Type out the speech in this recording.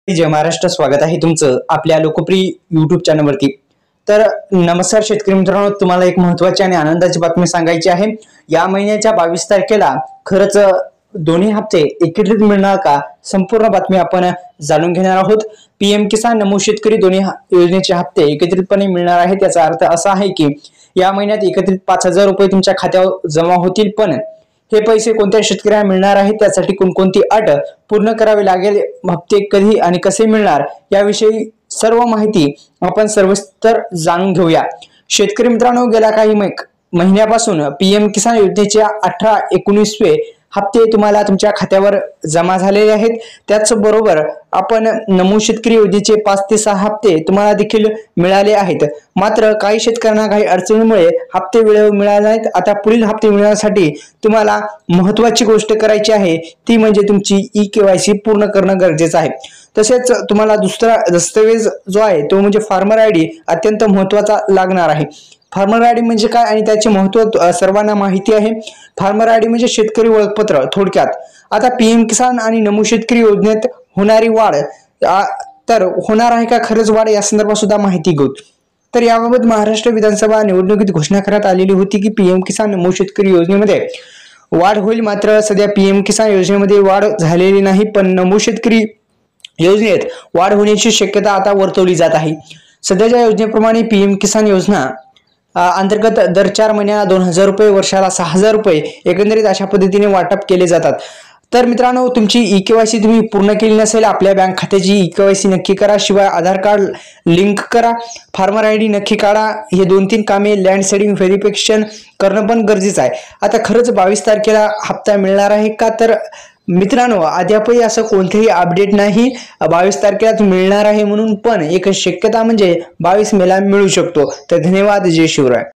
जय महाराष्ट्र, स्वागत आहे तुमचं आपल्या लोकप्रिय YouTube चॅनलवरती। तर नमस्कार शेतकरी मित्रांनो, तुम्हाला एक महत्त्वाची आणि आनंदाची बातमी सांगायची आहे। या महिन्याच्या 22 तारखेला खरंच दोन्ही हप्ते एकत्रित मिळणार का, संपूर्ण बातमी आपण जाणून घेणार आहोत। पीएम किसान नमो शेतकरी दोन्ही योजनेचे हप्ते एकत्रितपणे मिळणार आहेत। याचा अर्थ असा आहे की या महिन्यात एकत्रित 5000 रुपये तुमच्या खात्यावर जमा होतील, पण हे पैसे कोणत्या शेतकऱ्यांना मिळणार आहेत, त्यासाठी कोणकोणती अट पूर्ण करावी लागेल, हप्ते कधी आणि कसे मिळणार याविषयी सर्व माहिती आपण सविस्तर जाणून घेऊया। शेतकरी मित्रांनो, गेल्या काही महिन्यापासून पीएम किसान योजनेचे 18-19 हप्ते तुम्हाला तुमच्या खात्यावर जमा झालेले आहेत। त्याचबरोबर आपण नमो शेतकरी योजनेचे 5 ते 6 हप्ते तुम्हाला देखील मिळाले आहेत। मात्र काही शेतकऱ्यांना काही अडचणीमुळे हप्ते वेळेवर मिळाले नाहीत। आता पुढील हप्ते मिळण्यासाठी तुम्हाला महत्त्वाची गोष्ट करायची आहे, ती म्हणजे तुमची ई-केवायसी पूर्ण करणं गरजेचं आहे। तसेच तुम्हाला दुसरा दस्तऐवज जो आहे तो म्हणजे फार्मर आयडी अत्यंत महत्त्वाचा लागणार आहे। फार्मर आयडी म्हणजे काय आणि त्याचे महत्त्व सर्वांना माहिती आहे। फार्मर आयडी म्हणजे शेतकरी ओळखपत्र थोडक्यात। आता पीएम किसान आणि नमो शेतकरी योजनेत होणारी वाढ तर होणार आहे का खरंच वाढ, या संदर्भात सुद्धा माहिती घेऊ। तर याबाबत महाराष्ट्र विधानसभा निवडणुकीत घोषणा करण्यात आलेली होती की पीएम किसान नमो शेतकरी योजनेमध्ये वाढ होईल। मात्र सध्या पीएम किसान योजनेमध्ये वाढ झालेली नाही, पण नमो शेतकरी योजनेत वाढ होण्याची शक्यता आता वर्तवली जात आहे। सध्याच्या योजनेप्रमाणे पीएम किसान योजना अंतर्गत दर 4 महिन्याला 2000 रुपये, वर्षाला 6000 रुपये एकंदरीत अशा पद्धतीने वाटप केले जातात। तर मित्रांनो, तुमची ई-केवायसी तुम्ही पूर्ण केली नसेल, आपल्या बँक खात्याची ई-केवायसी नक्की करा। शिवाय आधार कार्ड लिंक करा, फार्मर आयडी नक्की काढा। हे 2-3 कामे लँड सीडिंग व्हेरिफिकेशन करणं पण गरजेचं आहे। आता खरंच 22 तारखेला हप्ता मिळणार आहे का, तर मित्रांनो अद्यापही असं कोणतेही अपडेट नाही 22 तारखेला मिळणार आहे म्हणून, पण एक शक्यता म्हणजे 22 मेला मिळू शकतो। तर धन्यवाद, जय शिवराय।